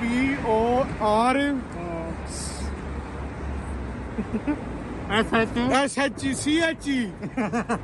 PORSCHE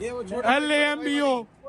LAMBO